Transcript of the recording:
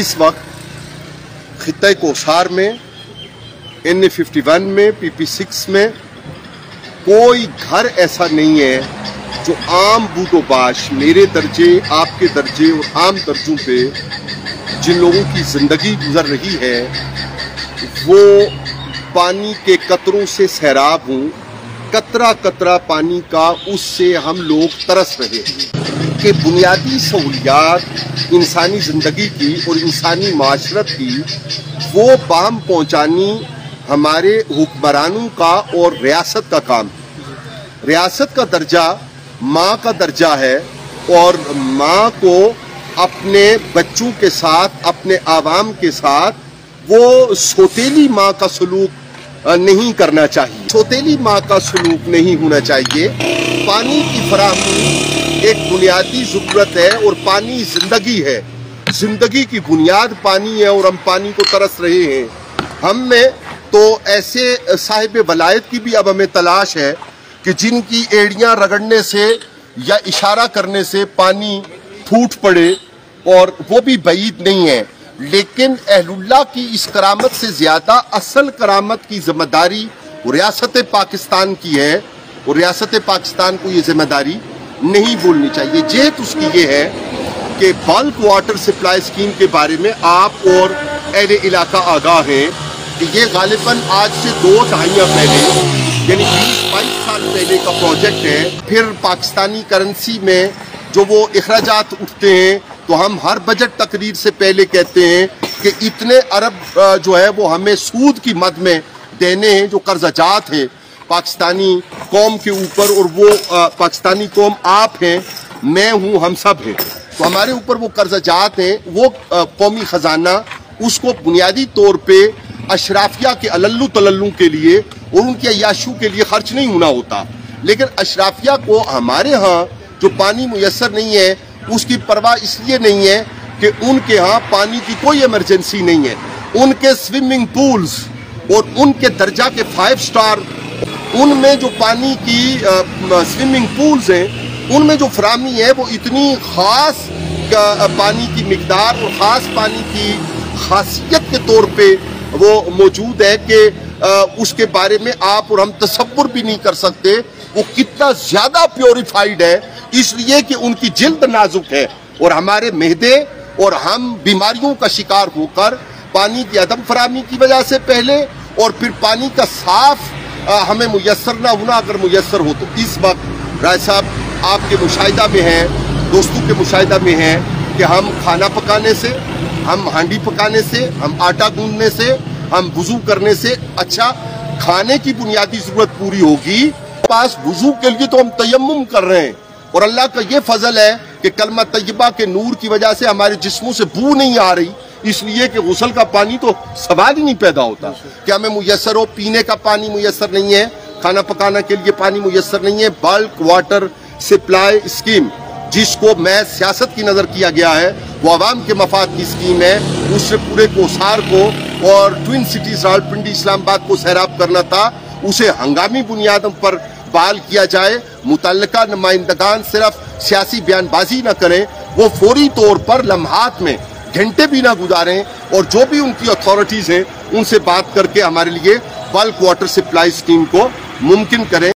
इस वक्त खित्ते कोसार में, NA51 में, PP6 में कोई घर ऐसा नहीं है जो आम बूदोबाश, मेरे दर्जे, आपके दर्जे और आम दर्जों पे जिन लोगों की जिंदगी गुजर रही है वो पानी के कतरों से सैराब हूँ। कतरा कतरा पानी का उससे हम लोग तरस रहे हैं कि बुनियादी सहूलियात इंसानी ज़िंदगी की और इंसानी माशरत की वो बाम पहुँचानी हमारे हुक्मरानों का और रियासत का काम है। रियासत का दर्जा माँ का दर्जा है और माँ को अपने बच्चों के साथ, अपने आवाम के साथ वो सौतेली माँ का सलूक नहीं करना चाहिए। सौतेली माँ का सलूक नहीं होना चाहिए। पानी की फराहमी एक बुनियादी ज़रूरत है और पानी ज़िंदगी है। ज़िंदगी की बुनियाद पानी है और हम पानी को तरस रहे हैं। हम में तो ऐसे साहिब वलायत की भी अब हमें तलाश है कि जिनकी एड़ियाँ रगड़ने से या इशारा करने से पानी फूट पड़े, और वो भी बईद नहीं है। लेकिन अहलुल्लाह की इस करामत से ज़्यादा असल करामत की जिम्मेदारी रियासत पाकिस्तान की है और रियासत पाकिस्तान को ये जिम्मेदारी नहीं भूलनी चाहिए। जेत उसकी ये है कि बल्क वाटर सप्लाई स्कीम के बारे में आप और अहले इलाका आगाह हैं कि ये गालिबन आज से 2 दहाइयाँ पहले, यानी 20-22 साल पहले का प्रोजेक्ट है। फिर पाकिस्तानी करेंसी में जो वो अखराजात उठते हैं तो हम हर बजट तकरीर से पहले कहते हैं कि इतने अरब जो है वो हमें सूद की मद में देने हैं, जो कर्जाजात हैं पाकिस्तानी कौम के ऊपर, और वो पाकिस्तानी कौम आप हैं, मैं हूँ, हम सब हैं, तो हमारे ऊपर वो कर्जाजात हैं। वो कौमी ख़जाना उसको बुनियादी तौर पे अशराफिया के अल्लू तल्लू के लिए और उनके अय्याशों के लिए खर्च नहीं होना होता। लेकिन अशराफिया को हमारे यहाँ जो पानी मुयस्सर नहीं है उसकी परवाह इसलिए नहीं है कि उनके यहाँ पानी की कोई इमरजेंसी नहीं है। उनके स्विमिंग पूल्स और उनके दर्जा के 5 स्टार, उनमें जो पानी की स्विमिंग पूल्स हैं उनमें जो फराहमी है वो इतनी ख़ास पानी की मिकदार और ख़ास पानी की खासियत के तौर पे वो मौजूद है कि उसके बारे में आप और हम तसव्वुर भी नहीं कर सकते वो कितना ज़्यादा प्योरीफाइड है। इसलिए कि उनकी जिल्द नाजुक है और हमारे महदे और हम बीमारियों का शिकार होकर पानी की अदम फराहमी की वजह से पहले, और फिर पानी का साफ हमें मुयस्सर ना होना अगर मुयस्सर हो तो। इस वक्त राय साहब आपके मुशाहिदा में हैं, दोस्तों के मुशाहिदा में हैं कि हम खाना पकाने से, हम हांडी पकाने से, हम आटा गूंदने से, हम वुजू करने से अच्छा खाने की बुनियादी ज़रूरत पूरी होगी। पास वुजू के लिए तो हम तयम्मुम कर रहे हैं और अल्लाह का ये फजल है कि कलमा तय्यबा के नूर की वजह से हमारे जिस्मों से बू नहीं आ रही, इसलिए कि गुस्ल का पानी तो सवाल ही नहीं पैदा होता कि हमें मुयस्सर हो। पीने का पानी मुयस्सर नहीं है, खाना पकाने के लिए पानी मुयस्सर नहीं है। बल्क वाटर सप्लाई स्कीम जिसको मैं सियासत की नज़र किया गया है वो आवाम के मफाद की स्कीम है। उससे पूरे कोसार को और ट्विन सिटीज रावलपिंडी इस्लामाबाद को सैराब करना था, उसे हंगामी बुनियादों पर बहाल किया जाए। मुतल्लिका नुमाइंदगान सिर्फ सियासी बयानबाजी न करें, वो फौरी तौर पर लम्हात में घंटे भी ना गुजारें और जो भी उनकी अथॉरिटीज़ हैं उनसे बात करके हमारे लिए बल्क वाटर सप्लाई स्कीम को मुमकिन करें।